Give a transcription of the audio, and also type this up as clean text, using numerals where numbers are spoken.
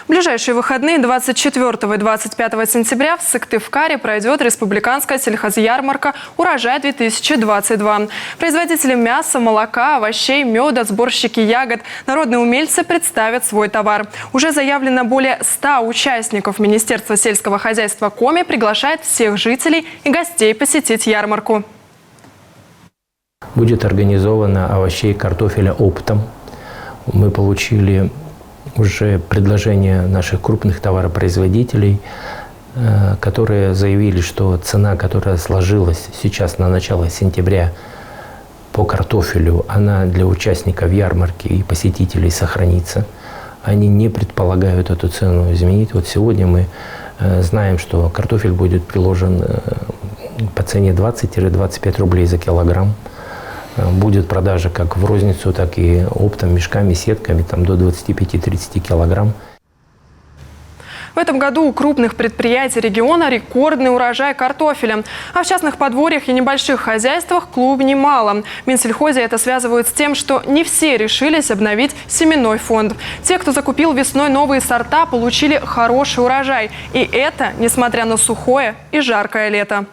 В ближайшие выходные 24 и 25 сентября в Сыктывкаре пройдет республиканская сельхозярмарка «Урожай-2022». Производители мяса, молока, овощей, меда, сборщики ягод, народные умельцы представят свой товар. Уже заявлено более 100 участников. Министерство сельского хозяйства Коми приглашает всех жителей и гостей посетить ярмарку. Будет организовано овощей и картофеля оптом. Мы получили уже предложения наших крупных товаропроизводителей, которые заявили, что цена, которая сложилась сейчас на начало сентября по картофелю, она для участников ярмарки и посетителей сохранится. Они не предполагают эту цену изменить. Вот сегодня мы знаем, что картофель будет приложен по цене 20-25 рублей за килограмм. Будет продажа как в розницу, так и оптом, мешками, сетками там, до 25-30 килограмм. В этом году у крупных предприятий региона рекордный урожай картофеля. А в частных подворьях и небольших хозяйствах клубней мало. В Минсельхозе это связывают с тем, что не все решились обновить семенной фонд. Те, кто закупил весной новые сорта, получили хороший урожай. И это несмотря на сухое и жаркое лето.